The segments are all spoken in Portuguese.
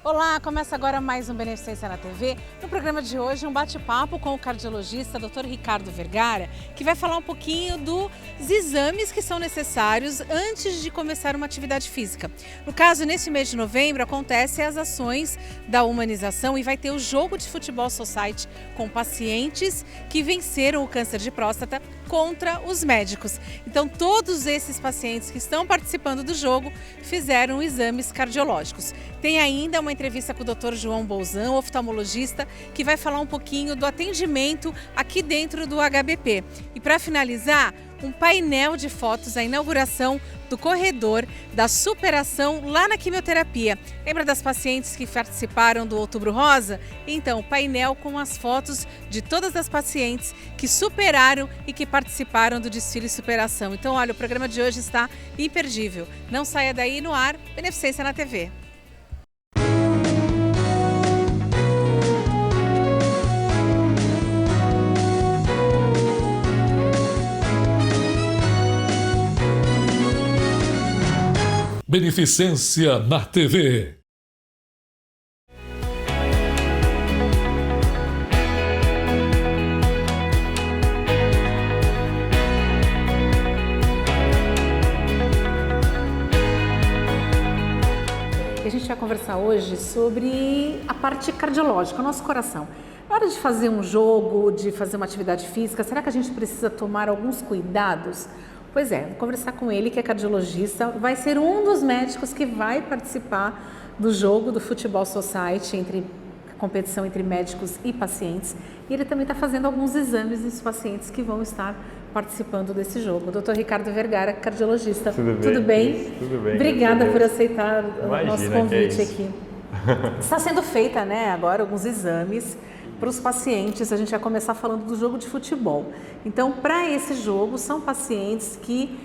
Olá, começa agora mais um Beneficência na TV. No programa de hoje, um bate-papo com o cardiologista Dr. Ricardo Vergara, que vai falar um pouquinho dos exames que são necessários antes de começar uma atividade física. No caso, nesse mês de novembro, acontecem as ações da humanização e vai ter o jogo de futebol society com pacientes que venceram o câncer de próstata contra os médicos. Então, todos esses pacientes que estão participando do jogo fizeram exames cardiológicos. Tem ainda uma entrevista com o Dr. João Bolzan, oftalmologista, que vai falar um pouquinho do atendimento aqui dentro do HBP. E para finalizar, um painel de fotos, a inauguração do corredor da superação lá na quimioterapia. Lembra das pacientes que participaram do Outubro Rosa? Então, painel com as fotos de todas as pacientes que superaram e que participaram do desfile superação. Então, olha, o programa de hoje está imperdível. Não saia daí, no ar, Beneficência na TV. Beneficência na TV. A gente vai conversar hoje sobre a parte cardiológica, o nosso coração. Na hora de fazer um jogo, de fazer uma atividade física, será que a gente precisa tomar alguns cuidados? Pois é, vou conversar com ele, que é cardiologista, vai ser um dos médicos que vai participar do jogo do Futebol Society, competição entre médicos e pacientes. E ele também está fazendo alguns exames nos pacientes que vão estar participando desse jogo. Dr. Ricardo Vergara, cardiologista. Tudo bem? Tudo bem. Obrigada por aceitar o nosso convite é aqui. Está sendo feita, agora alguns exames para os pacientes. A gente vai começar falando do jogo de futebol. Então, para esse jogo, são pacientes que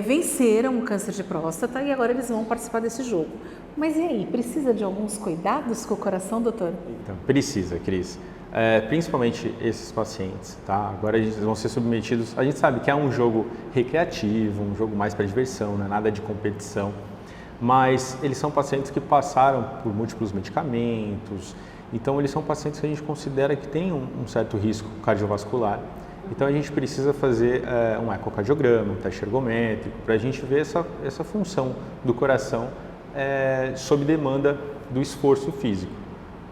venceram o câncer de próstata e agora eles vão participar desse jogo. Mas e aí, precisa de alguns cuidados com o coração, doutor? Então, precisa, Cris. Principalmente esses pacientes, tá? Agora eles vão ser submetidos. A gente sabe que é um jogo recreativo, um jogo mais para diversão, não é nada de competição. Mas eles são pacientes que passaram por múltiplos medicamentos. Então, eles são pacientes que a gente considera que têm um certo risco cardiovascular. Então, a gente precisa fazer um ecocardiograma, um teste ergométrico, para a gente ver essa função do coração sob demanda do esforço físico,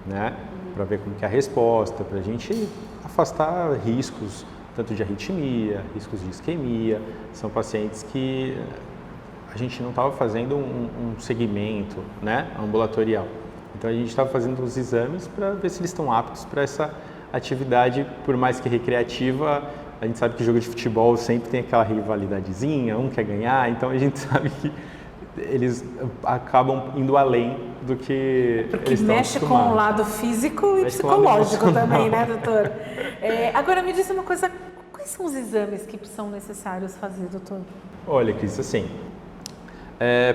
né? Para ver como que é a resposta, para a gente afastar riscos, tanto de arritmia, riscos de isquemia. São pacientes que a gente não estava fazendo um segmento, né, ambulatorial. Então, a gente estava fazendo os exames para ver se eles estão aptos para essa atividade, por mais que recreativa. A gente sabe que jogo de futebol sempre tem aquela rivalidadezinha, um quer ganhar, então a gente sabe que eles acabam indo além do que eles estão mexe com o lado físico e psicológico também, né, doutor? Agora, me diz uma coisa, quais são os exames que são necessários fazer, doutor? Olha, Cris, assim,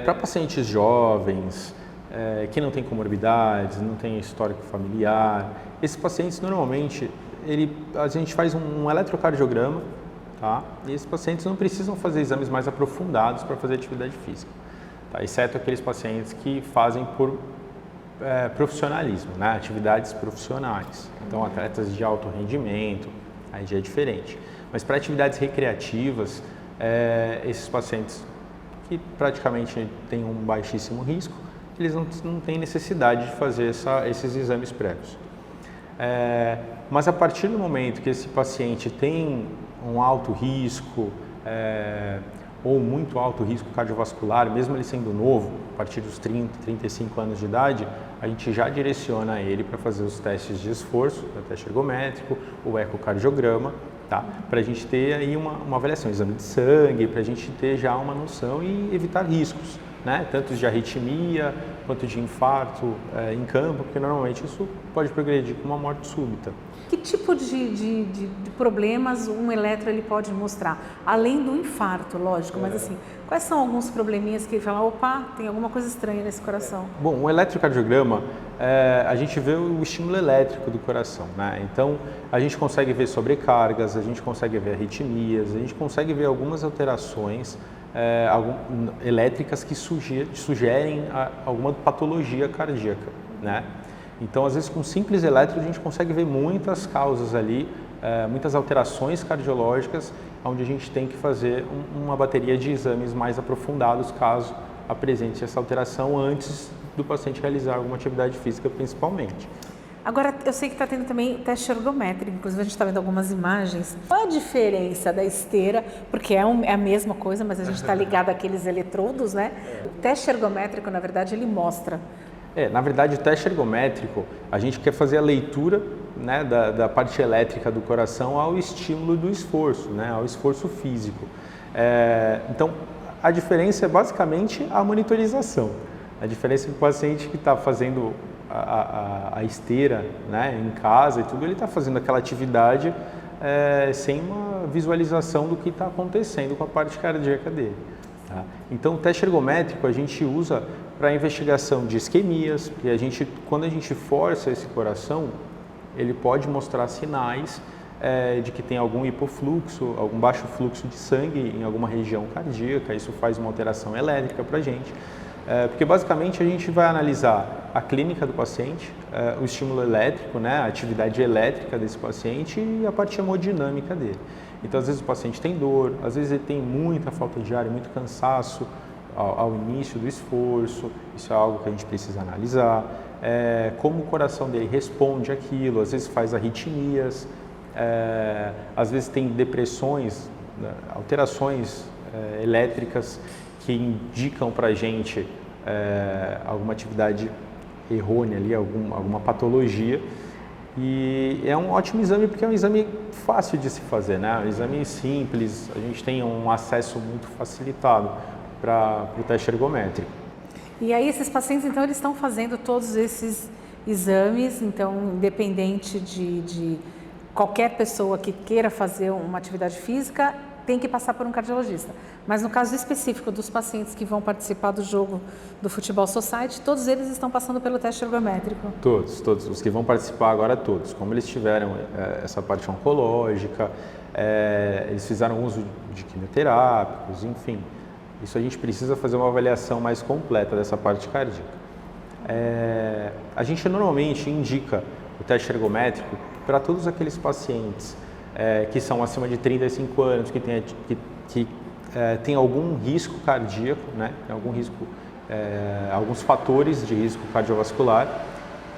para pacientes jovens, que não tem comorbidades, não tem histórico familiar, esses pacientes normalmente a gente faz um eletrocardiograma, tá? E esses pacientes não precisam fazer exames mais aprofundados para fazer atividade física, tá? Exceto aqueles pacientes que fazem por profissionalismo, né? Atividades profissionais. Então, atletas de alto rendimento, aí já é diferente. Mas para atividades recreativas, esses pacientes que praticamente têm um baixíssimo risco, eles não têm necessidade de fazer esses exames prévios. Mas a partir do momento que esse paciente tem um alto risco ou muito alto risco cardiovascular, mesmo ele sendo novo, a partir dos 30, 35 anos de idade, a gente já direciona ele para fazer os testes de esforço, o teste ergométrico, o ecocardiograma, tá? Para a gente ter aí uma avaliação, exame de sangue, para a gente ter já uma noção e evitar riscos, né? Tanto de arritmia quanto de infarto em campo, porque normalmente isso pode progredir com uma morte súbita. Que tipo de problemas um eletro ele pode mostrar? Além do infarto, lógico, mas assim, quais são alguns probleminhas que ele fala, opa, tem alguma coisa estranha nesse coração? Bom, o eletrocardiograma, a gente vê o estímulo elétrico do coração, né? Então, a gente consegue ver sobrecargas, a gente consegue ver arritmias, a gente consegue ver algumas alterações elétricas que sugerem alguma patologia cardíaca. né? Então, às vezes, com simples eletro, a gente consegue ver muitas causas ali, muitas alterações cardiológicas, onde a gente tem que fazer uma bateria de exames mais aprofundados, caso apresente essa alteração antes do paciente realizar alguma atividade física, principalmente. Agora, eu sei que está tendo também teste ergométrico, inclusive a gente está vendo algumas imagens. Qual a diferença da esteira? Porque é a mesma coisa, mas a gente está ligado àqueles eletrodos, né? O teste ergométrico, na verdade, ele mostra. Na verdade, o teste ergométrico, a gente quer fazer a leitura, né, da parte elétrica do coração ao estímulo do esforço, né, ao esforço físico. Então, a diferença é basicamente a monitorização. A diferença é que o paciente que está fazendo a esteira, né, em casa e tudo, ele está fazendo aquela atividade sem uma visualização do que está acontecendo com a parte cardíaca dele. Tá? Então, o teste ergométrico a gente usa para investigação de isquemias, porque quando a gente força esse coração, ele pode mostrar sinais de que tem algum hipofluxo, algum baixo fluxo de sangue em alguma região cardíaca. Isso faz uma alteração elétrica para a gente. Porque basicamente a gente vai analisar a clínica do paciente, o estímulo elétrico, né, a atividade elétrica desse paciente e a parte hemodinâmica dele. Então, às vezes o paciente tem dor, às vezes ele tem muita falta de ar, muito cansaço ao início do esforço. Isso é algo que a gente precisa analisar. Como o coração dele responde àquilo, às vezes faz arritmias, às vezes tem depressões, né, alterações elétricas que indicam para a gente alguma atividade errônea ali, alguma patologia. E é um ótimo exame porque é um exame fácil de se fazer, né? Um exame simples, a gente tem um acesso muito facilitado para o teste ergométrico. E aí esses pacientes, então, eles estão fazendo todos esses exames, então, independente de qualquer pessoa que queira fazer uma atividade física, tem que passar por um cardiologista. Mas no caso específico dos pacientes que vão participar do jogo do Futebol Society, todos eles estão passando pelo teste ergométrico? Todos. Os que vão participar agora, todos. Como eles tiveram essa parte oncológica, eles fizeram uso de quimioterápicos, enfim. Isso a gente precisa fazer uma avaliação mais completa dessa parte cardíaca. A gente normalmente indica o teste ergométrico para todos aqueles pacientes que são acima de 35 anos, que tem algum risco cardíaco, né? Tem algum risco, alguns fatores de risco cardiovascular,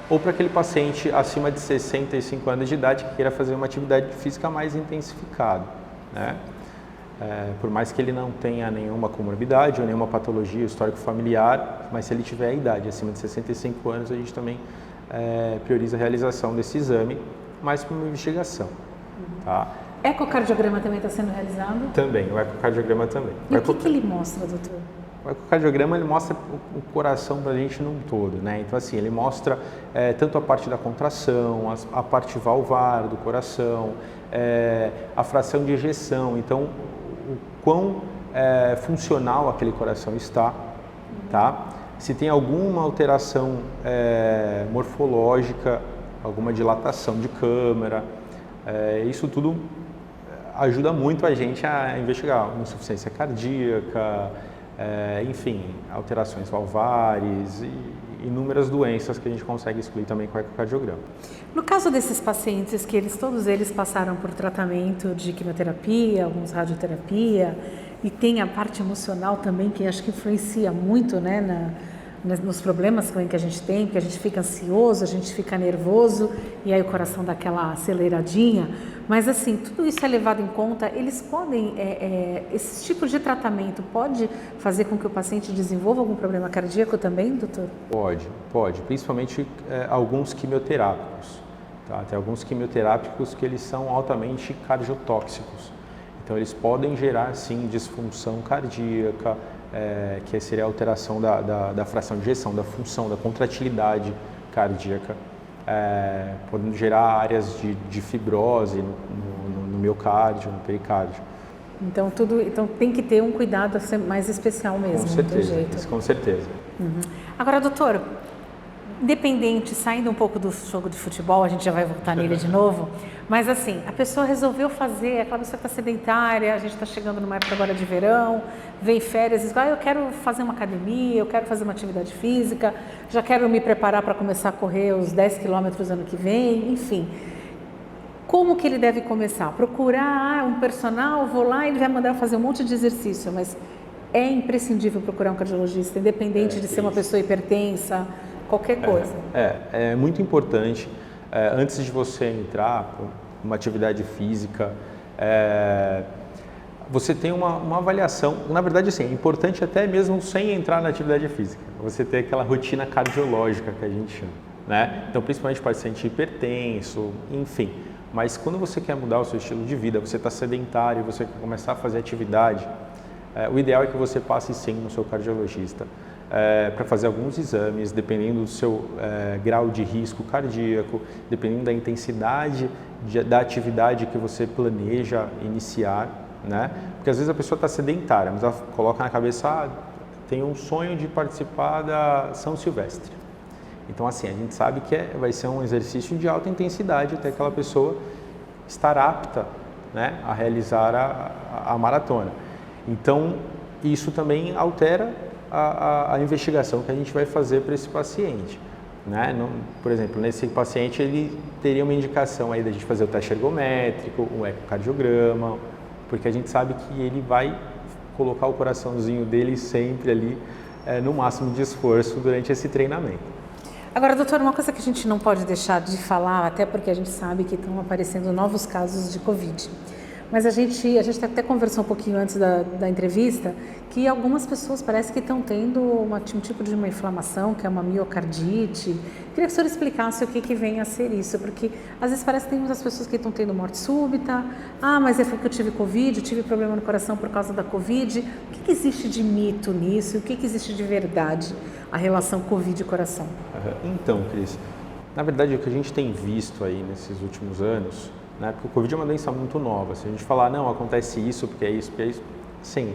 ou para aquele paciente acima de 65 anos de idade que queira fazer uma atividade física mais intensificada, né? Por mais que ele não tenha nenhuma comorbidade ou nenhuma patologia, histórico familiar, mas se ele tiver a idade acima de 65 anos, a gente também prioriza a realização desse exame, mais para uma investigação. Tá? Ecocardiograma também está sendo realizado? Também, o ecocardiograma também. E o que ele mostra, doutor? O ecocardiograma ele mostra o coração para a gente num todo, né? Então, assim, ele mostra tanto a parte da contração, a parte valvar do coração, a fração de ejeção. Então, o quão funcional aquele coração está, tá? Se tem alguma alteração morfológica, alguma dilatação de câmara, isso tudo ajuda muito a gente a investigar insuficiência cardíaca, enfim, alterações valvares e inúmeras doenças que a gente consegue excluir também com o ecocardiograma. No caso desses pacientes, que todos eles passaram por tratamento de quimioterapia, alguns radioterapia, e tem a parte emocional também, que acho que influencia muito, né, nos problemas que a gente tem, porque a gente fica ansioso, a gente fica nervoso, e aí o coração dá aquela aceleradinha. Mas assim, tudo isso é levado em conta, eles podem, esse tipo de tratamento pode fazer com que o paciente desenvolva algum problema cardíaco também, doutor? Pode, principalmente alguns quimioterápicos. Tá? Tem alguns quimioterápicos que eles são altamente cardiotóxicos. Então eles podem gerar, sim, disfunção cardíaca, que seria a alteração da fração de ejeção, da função, da contratilidade cardíaca, podendo gerar áreas de fibrose no miocárdio, no pericárdio. Então tem que ter um cuidado mais especial mesmo. Com certeza, isso, com certeza. Uhum. Agora, doutor, independente, saindo um pouco do jogo de futebol, a gente já vai voltar nele de novo, mas assim, a pessoa resolveu fazer, aquela pessoa que está sedentária, a gente está chegando numa época agora de verão, vem férias, diz, eu quero fazer uma academia, eu quero fazer uma atividade física, já quero me preparar para começar a correr os 10 quilômetros ano que vem, enfim. Como que ele deve começar? Procurar um personal, vou lá e ele vai mandar eu fazer um monte de exercício, mas é imprescindível procurar um cardiologista, independente de ser uma pessoa hipertensa, qualquer coisa. É muito importante, antes de você entrar numa atividade física, você tem uma avaliação, na verdade assim, é importante até mesmo sem entrar na atividade física, você ter aquela rotina cardiológica que a gente chama, né? Então principalmente paciente hipertenso, enfim, mas quando você quer mudar o seu estilo de vida, você está sedentário, você quer começar a fazer atividade, o ideal é que você passe sim no seu cardiologista, para fazer alguns exames, dependendo do seu grau de risco cardíaco, dependendo da intensidade da atividade que você planeja iniciar, né? Porque às vezes a pessoa está sedentária, mas ela coloca na cabeça, tem um sonho de participar da São Silvestre. Então assim, a gente sabe que vai ser um exercício de alta intensidade até aquela pessoa estar apta, né, a realizar a maratona. Então, isso também altera a investigação que a gente vai fazer para esse paciente, né? Por exemplo, nesse paciente ele teria uma indicação aí da gente fazer o teste ergométrico, um ecocardiograma, porque a gente sabe que ele vai colocar o coraçãozinho dele sempre ali no máximo de esforço durante esse treinamento. Agora, doutor, uma coisa que a gente não pode deixar de falar, até porque a gente sabe que estão aparecendo novos casos de Covid. Mas a gente até conversou um pouquinho antes da entrevista que algumas pessoas parece que estão tendo um tipo de uma inflamação, que é uma miocardite. Queria que o senhor explicasse o que vem a ser isso, porque às vezes parece que tem muitas pessoas que estão tendo morte súbita. Mas é porque eu tive Covid, eu tive problema no coração por causa da Covid. O que existe de mito nisso? O que existe de verdade a relação Covid e coração? Então, Cris, na verdade o que a gente tem visto aí nesses últimos anos, né, porque o Covid é uma doença muito nova, se a gente falar, não, acontece isso, porque é isso, sim,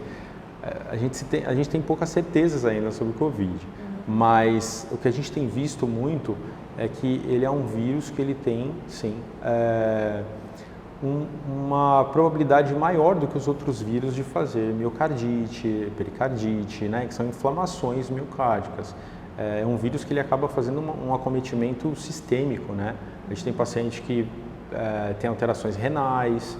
a gente tem poucas certezas ainda sobre o Covid, mas o que a gente tem visto muito é que ele é um vírus que ele tem, sim, uma probabilidade maior do que os outros vírus de fazer miocardite, pericardite, né, que são inflamações miocárdicas. É um vírus que ele acaba fazendo um acometimento sistêmico, né? A gente tem paciente que tem alterações renais,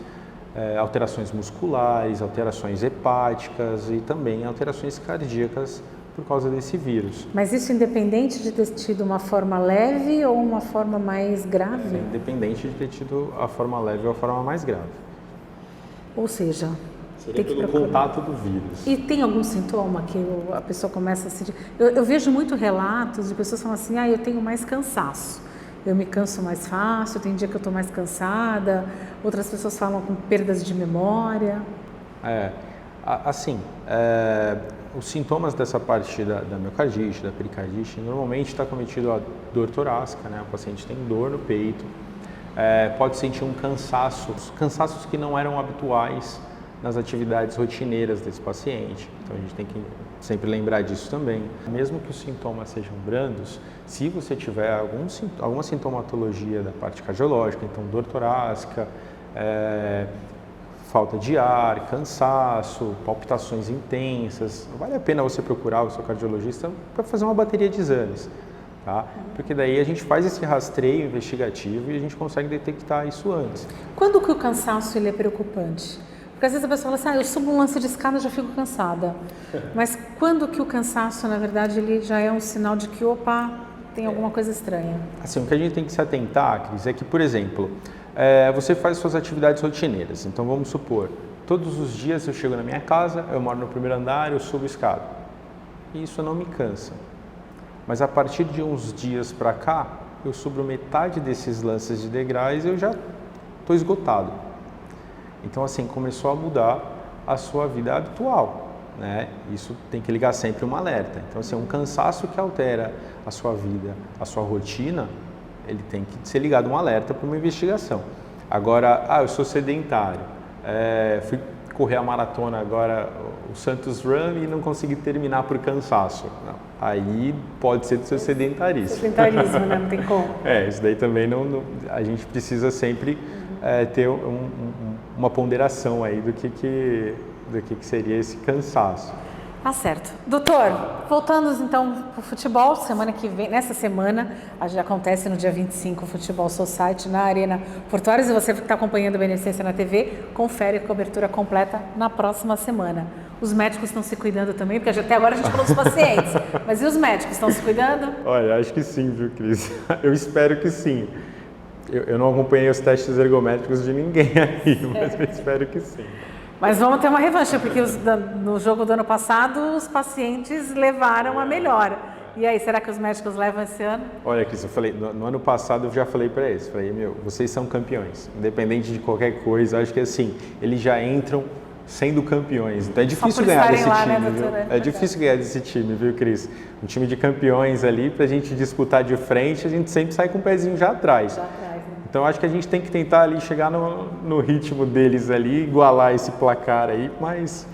alterações musculares, alterações hepáticas e também alterações cardíacas por causa desse vírus. Mas isso independente de ter tido uma forma leve ou uma forma mais grave? Independente de ter tido a forma leve ou a forma mais grave. Ou seja, seria pelo contato do vírus. E tem algum sintoma que a pessoa começa a sentir? Eu vejo muito relatos de pessoas falando assim, eu tenho mais cansaço. Eu me canso mais fácil, tem dia que eu estou mais cansada. Outras pessoas falam com perdas de memória. Os sintomas dessa parte da miocardite, da pericardite, normalmente está cometido a dor torácica, né? O paciente tem dor no peito, pode sentir cansaços que não eram habituais nas atividades rotineiras desse paciente. Então a gente tem que sempre lembrar disso também. Mesmo que os sintomas sejam brandos, se você tiver alguma sintomatologia da parte cardiológica, então dor torácica, falta de ar, cansaço, palpitações intensas, vale a pena você procurar o seu cardiologista para fazer uma bateria de exames, tá? Porque daí a gente faz esse rastreio investigativo e a gente consegue detectar isso antes. Quando que o cansaço ele é preocupante? Porque às vezes a pessoa fala assim, eu subo um lance de escada e já fico cansada. Mas quando que o cansaço, na verdade, ele já é um sinal de que, tem alguma coisa estranha? Assim, o que a gente tem que se atentar, Cris, é que, por exemplo, você faz suas atividades rotineiras. Então, vamos supor, todos os dias eu chego na minha casa, eu moro no primeiro andar, eu subo a escada. E isso não me cansa. Mas a partir de uns dias para cá, eu subo metade desses lances de degraus e eu já estou esgotado. Então, assim, começou a mudar a sua vida habitual, né? Isso tem que ligar sempre um alerta. Então, assim, um cansaço que altera a sua vida, a sua rotina, ele tem que ser ligado um alerta para uma investigação. Agora, eu sou sedentário, fui correr a maratona agora, o Santos Run, e não conseguir terminar por cansaço. Não. Aí pode ser do seu sedentarismo. Sedentarismo, né? Não tem como. Isso daí também a gente precisa sempre ter uma ponderação aí do que seria esse cansaço. Tá certo. Doutor, voltando então para o futebol, semana que vem, nessa semana, já acontece no dia 25 o Futebol Society na Arena Portuários, e você que está acompanhando a Beneficência na TV, confere a cobertura completa na próxima semana. Os médicos estão se cuidando também, porque até agora a gente falou dos pacientes, mas e os médicos estão se cuidando? Olha, acho que sim, viu, Cris? Eu espero que sim. Eu não acompanhei os testes ergométricos de ninguém aí, mas eu espero que sim. Mas vamos ter uma revanche, porque no jogo do ano passado os pacientes levaram a melhora. E aí, será que os médicos levam esse ano? Olha, Cris, eu falei, no ano passado eu já falei para eles, vocês são campeões, independente de qualquer coisa, acho que assim, eles já entram sendo campeões, então é difícil ganhar desse time, né, viu? É difícil ganhar desse time, viu, Cris? Um time de campeões ali, pra gente disputar de frente, a gente sempre sai com o pezinho já atrás. Então acho que a gente tem que tentar ali chegar no ritmo deles ali, igualar esse placar aí, mas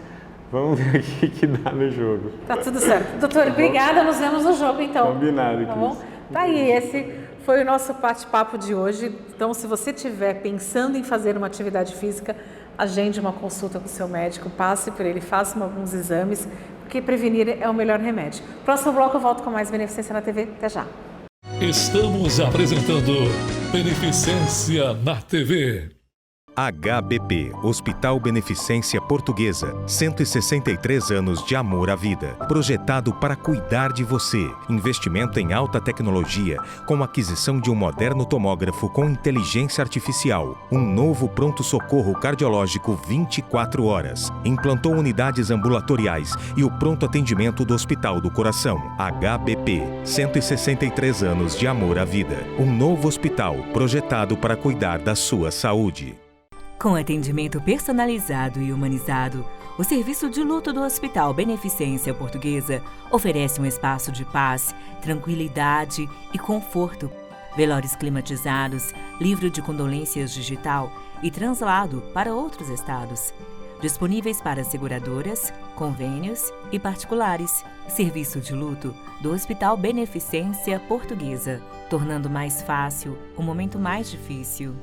vamos ver o que dá no jogo. Tá tudo certo. Doutor, obrigada, nos vemos no jogo então. Combinado, tá bom? Tá aí, esse foi o nosso bate-papo de hoje. Então, se você estiver pensando em fazer uma atividade física, agende uma consulta com o seu médico, passe por ele, faça alguns exames, porque prevenir é o melhor remédio. Próximo bloco eu volto com mais Beneficência na TV. Até já. Estamos apresentando Beneficência na TV. HBP, Hospital Beneficência Portuguesa, 163 anos de amor à vida. Projetado para cuidar de você. Investimento em alta tecnologia, com aquisição de um moderno tomógrafo com inteligência artificial. Um novo pronto-socorro cardiológico 24 horas. Implantou unidades ambulatoriais e o pronto atendimento do Hospital do Coração. HBP, 163 anos de amor à vida. Um novo hospital projetado para cuidar da sua saúde. Com atendimento personalizado e humanizado, o serviço de luto do Hospital Beneficência Portuguesa oferece um espaço de paz, tranquilidade e conforto. Velórios climatizados, livro de condolências digital e translado para outros estados. Disponíveis para seguradoras, convênios e particulares. Serviço de luto do Hospital Beneficência Portuguesa, tornando mais fácil o momento mais difícil.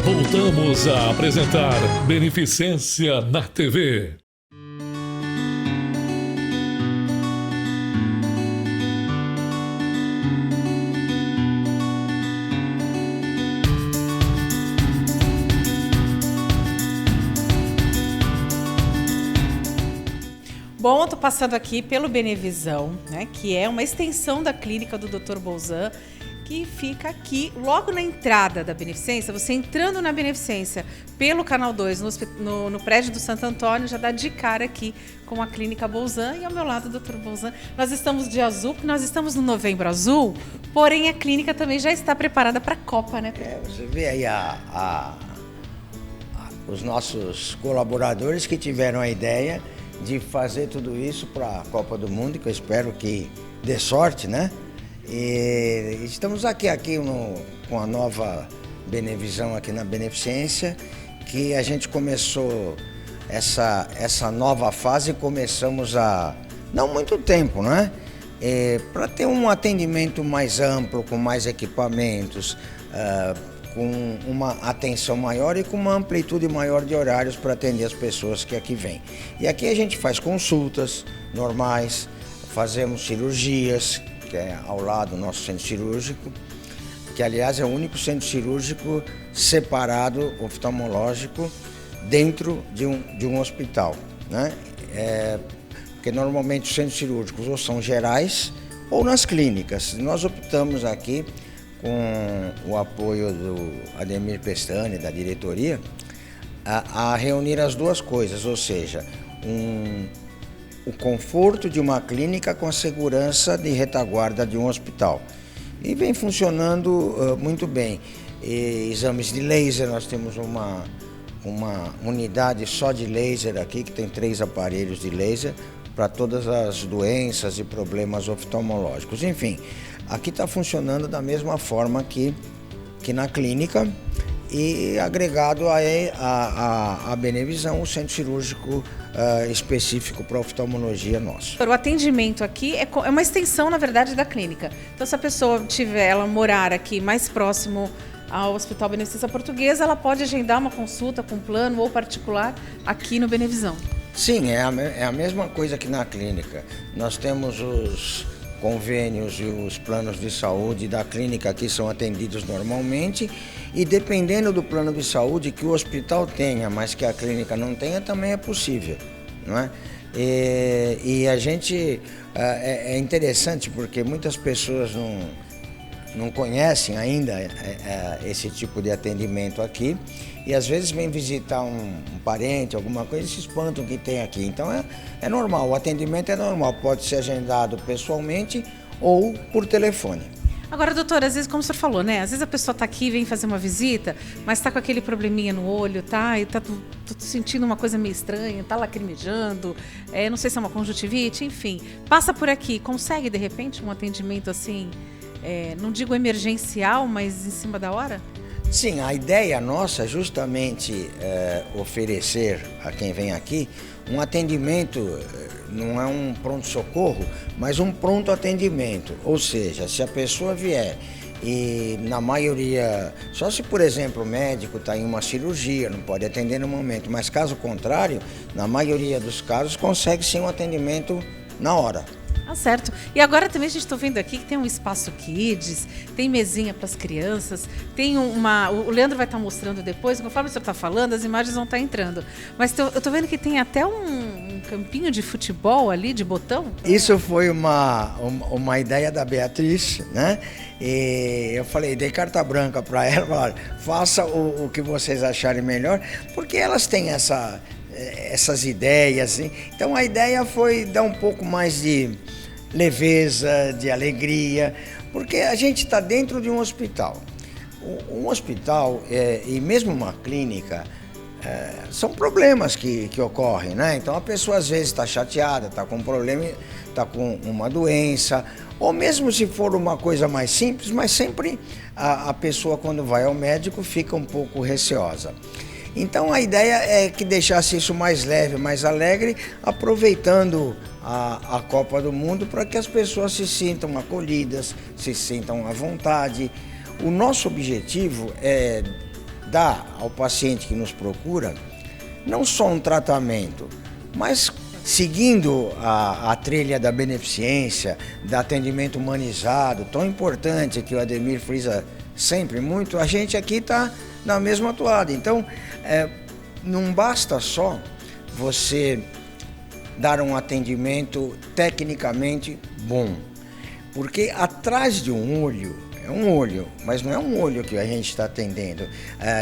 Voltamos a apresentar Beneficência na TV. Bom, estou passando aqui pelo Benevisão, né, que é uma extensão da clínica do Dr. Bolzan, que fica aqui, logo na entrada da Beneficência. Você entrando na Beneficência pelo Canal 2, no prédio do Santo Antônio, já dá de cara aqui com a Clínica Bolzan, e ao meu lado o Dr. Bolzan. Nós estamos de azul, porque nós estamos no Novembro Azul, porém a clínica também já está preparada para a Copa, né? Você vê aí os nossos colaboradores que tiveram a ideia de fazer tudo isso para a Copa do Mundo, que eu espero que dê sorte, né? E estamos aqui com a nova Benevisão aqui na Beneficência, que a gente começou essa nova fase, começamos há não muito tempo, né? Para ter um atendimento mais amplo, com mais equipamentos, com uma atenção maior e com uma amplitude maior de horários para atender as pessoas que aqui vêm. E aqui a gente faz consultas normais, fazemos cirurgias, que é ao lado do nosso centro cirúrgico, que aliás é o único centro cirúrgico separado, oftalmológico, dentro de um hospital, né? Porque normalmente os centros cirúrgicos ou são gerais ou nas clínicas. Nós optamos aqui, com o apoio do Ademir Pestani, da diretoria, a reunir as duas coisas, ou seja, o conforto de uma clínica com a segurança de retaguarda de um hospital. E vem funcionando muito bem. Exames de laser, nós temos uma unidade só de laser aqui, que tem 3 aparelhos de laser para todas as doenças e problemas oftalmológicos. Enfim, aqui está funcionando da mesma forma que na clínica, e agregado à Benevisão, o centro cirúrgico específico para oftalmologia nosso. O atendimento aqui é uma extensão, na verdade, da clínica. Então, se a pessoa ela morar aqui mais próximo ao Hospital Beneficência Portuguesa, ela pode agendar uma consulta com plano ou particular aqui no Benevisão. Sim, é a mesma coisa que na clínica. Nós temos os convênios e os planos de saúde da clínica que são atendidos normalmente, e dependendo do plano de saúde que o hospital tenha, mas que a clínica não tenha, também é possível, não é? E a gente, é interessante porque muitas pessoas não conhecem ainda esse tipo de atendimento aqui, e às vezes vem visitar um parente, alguma coisa, e se espantam que tem aqui. Então é normal, o atendimento é normal, pode ser agendado pessoalmente ou por telefone. Agora, doutora, às vezes, como o senhor falou, né? Às vezes a pessoa está aqui, vem fazer uma visita, mas está com aquele probleminha no olho, tá? E tá sentindo uma coisa meio estranha, tá lacrimejando, não sei se é uma conjuntivite, enfim. Passa por aqui, consegue, de repente, um atendimento assim, não digo emergencial, mas em cima da hora? Sim, a ideia nossa é justamente oferecer a quem vem aqui um atendimento, não é um pronto-socorro, mas um pronto atendimento. Ou seja, se a pessoa vier e na maioria, só se por exemplo o médico está em uma cirurgia, não pode atender no momento, mas caso contrário, na maioria dos casos consegue sim um atendimento na hora. Ah, certo. E agora também a gente está vendo aqui que tem um espaço kids, tem mesinha para as crianças, tem o Leandro vai estar mostrando depois, conforme o senhor está falando, as imagens vão estar entrando. Mas eu estou vendo que tem até um campinho de futebol ali, de botão. Isso foi uma ideia da Beatriz, né? E eu falei, dei carta branca para ela, falei, faça o que vocês acharem melhor, porque elas têm essas ideias. Então a ideia foi dar um pouco mais de leveza, de alegria, porque a gente está dentro de um hospital. Um hospital e mesmo uma clínica são problemas que ocorrem, né? Então a pessoa às vezes está chateada, está com um problema, está com uma doença, ou mesmo se for uma coisa mais simples, mas sempre a pessoa quando vai ao médico fica um pouco receosa. Então a ideia é que deixasse isso mais leve, mais alegre, aproveitando a Copa do Mundo para que as pessoas se sintam acolhidas, se sintam à vontade. O nosso objetivo é dar ao paciente que nos procura não só um tratamento, mas seguindo a trilha da beneficência, do atendimento humanizado, tão importante que o Ademir frisa sempre muito, a gente aqui está na mesma toada. Então, não basta só você dar um atendimento tecnicamente bom, porque atrás de um olho, é um olho, mas não é um olho que a gente está atendendo,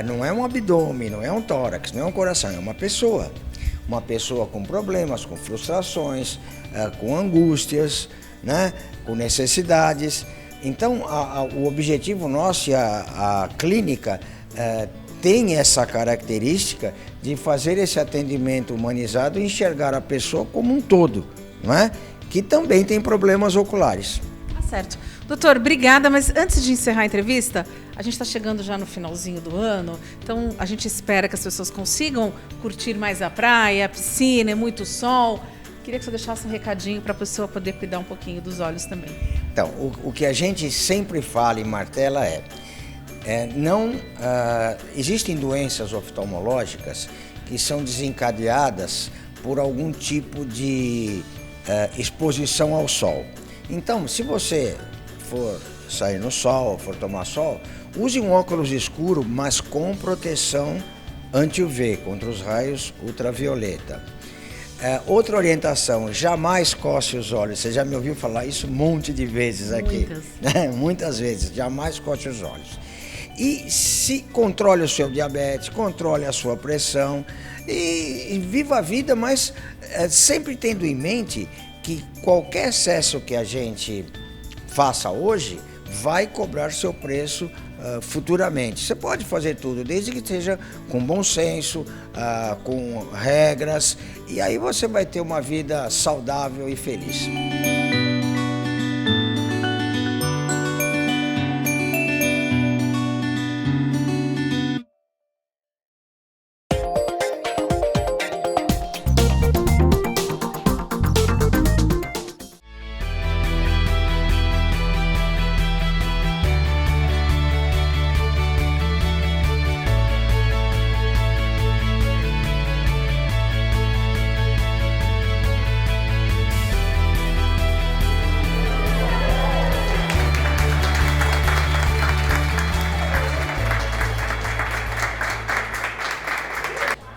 não é um abdômen, não é um tórax, não é um coração, é uma pessoa com problemas, com frustrações, com angústias, né, com necessidades. Então, o objetivo nosso e a clínica tem essa característica de fazer esse atendimento humanizado e enxergar a pessoa como um todo, não é? Que também tem problemas oculares. Tá certo. Doutor, obrigada, mas antes de encerrar a entrevista, a gente está chegando já no finalzinho do ano, então a gente espera que as pessoas consigam curtir mais a praia, a piscina, é muito sol. Queria que você deixasse um recadinho para a pessoa poder cuidar um pouquinho dos olhos também. Então, o que a gente sempre fala e martela existem doenças oftalmológicas que são desencadeadas por algum tipo de exposição ao sol. Então, se você for sair no sol, for tomar sol, use um óculos escuro, mas com proteção anti-UV, contra os raios ultravioleta. Outra orientação, jamais coce os olhos. Você já me ouviu falar isso um monte de vezes aqui. Muitas vezes, jamais coce os olhos. E se controle o seu diabetes, controle a sua pressão e viva a vida, mas sempre tendo em mente que qualquer excesso que a gente faça hoje vai cobrar seu preço futuramente. Você pode fazer tudo, desde que seja com bom senso, com regras, e aí você vai ter uma vida saudável e feliz.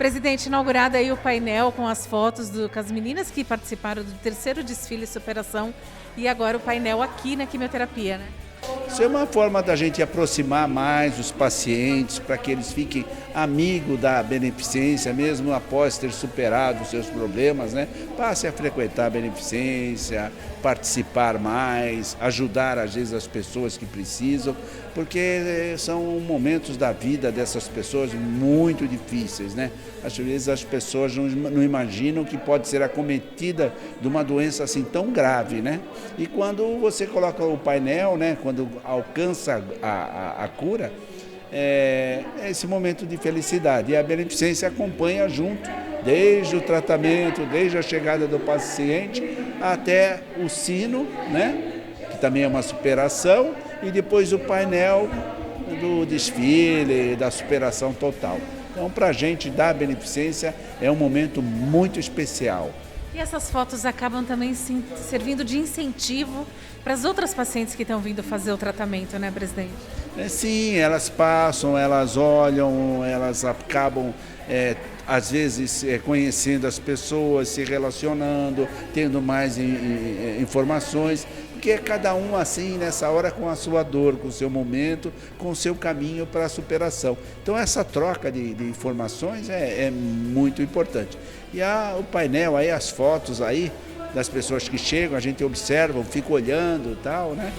Presidente, inaugurado aí o painel com as fotos com as meninas que participaram do 3º desfile Superação e agora o painel aqui na quimioterapia, né? Isso é uma forma da gente aproximar mais os pacientes para que eles fiquem amigos da beneficência, mesmo após ter superado os seus problemas, né? Passe a frequentar a beneficência, participar mais, ajudar às vezes as pessoas que precisam, porque são momentos da vida dessas pessoas muito difíceis, né? Às vezes as pessoas não imaginam que pode ser acometida de uma doença assim tão grave, né? E quando você coloca o painel, né? Quando alcança a cura, é esse momento de felicidade. E a beneficência acompanha junto, desde o tratamento, desde a chegada do paciente até o sino, né? Que também é uma superação, e depois o painel do desfile, da superação total. Então, para a gente da beneficência é um momento muito especial. E essas fotos acabam também servindo de incentivo para as outras pacientes que estão vindo fazer o tratamento, né, presidente? Sim, elas passam, elas olham, elas acabam, às vezes, conhecendo as pessoas, se relacionando, tendo mais informações, porque é cada um assim, nessa hora, com a sua dor, com o seu momento, com o seu caminho para a superação. Então, essa troca de informações é muito importante. E o painel, aí, as fotos aí das pessoas que chegam, a gente observa, fica olhando e tal, né?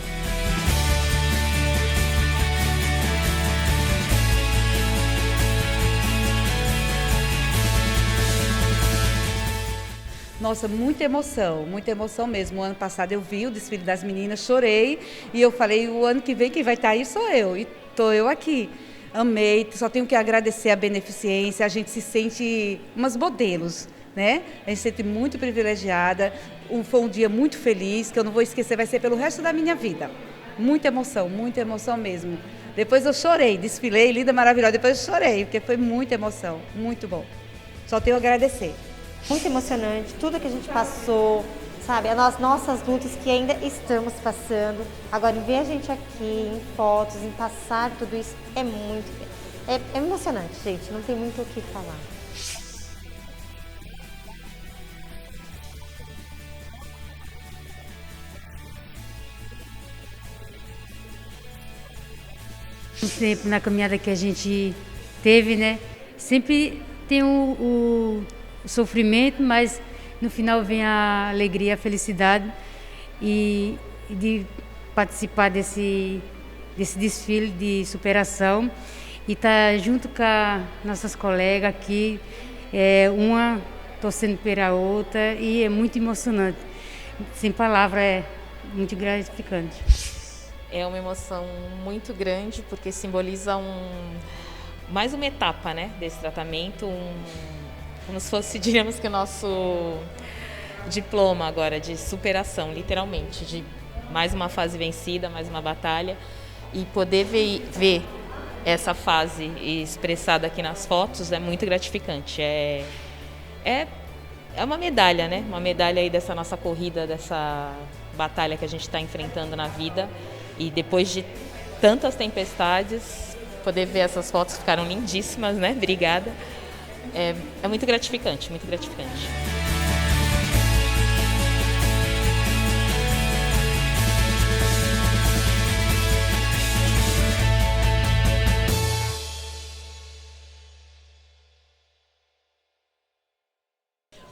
Nossa, muita emoção mesmo. O ano passado eu vi o desfile das meninas, chorei e eu falei, o ano que vem quem vai estar aí sou eu, e estou eu aqui. Amei, só tenho que agradecer a beneficência, a gente se sente umas modelos, né? A gente se sente muito privilegiada, foi um dia muito feliz, que eu não vou esquecer, vai ser pelo resto da minha vida. Muita emoção mesmo. Depois eu chorei, desfilei, linda, maravilhosa, depois eu chorei, porque foi muita emoção, muito bom. Só tenho a agradecer. Muito emocionante, tudo que a gente passou, sabe? As nossas lutas que ainda estamos passando. Agora, em ver a gente aqui, em fotos, em passar tudo isso, é muito... É emocionante, gente, não tem muito o que falar. Sempre na caminhada que a gente teve, né? Sempre tem o sofrimento, mas no final vem a alegria, a felicidade e de participar desse desfile de superação e estar junto com nossas colegas aqui, uma torcendo pela outra, e é muito emocionante. Sem palavras, é muito gratificante. É uma emoção muito grande porque simboliza mais uma etapa, né, desse tratamento, como se fosse, diríamos que o nosso diploma agora de superação, literalmente, de mais uma fase vencida, mais uma batalha, e poder ver essa fase expressada aqui nas fotos é muito gratificante. É uma medalha, né? Uma medalha aí dessa nossa corrida, dessa batalha que a gente está enfrentando na vida, e depois de tantas tempestades, poder ver essas fotos ficaram lindíssimas, né? Obrigada. É muito gratificante, muito gratificante.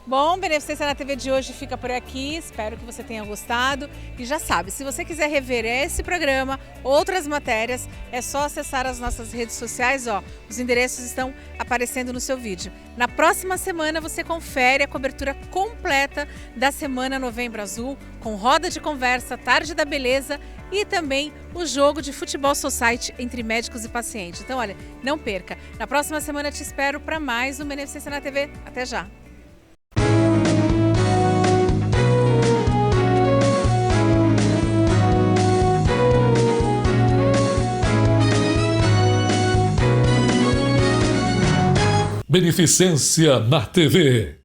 Bom, Beneficência na TV de hoje fica por aqui, espero que você tenha gostado. E já sabe, se você quiser rever esse programa, outras matérias, é só acessar as nossas redes sociais, os endereços estão aparecendo no seu vídeo. Na próxima semana você confere a cobertura completa da Semana Novembro Azul, com roda de conversa, tarde da beleza e também o jogo de futebol society entre médicos e pacientes. Então, olha, não perca. Na próxima semana te espero para mais um Beneficência na TV. Até já! Beneficência na TV.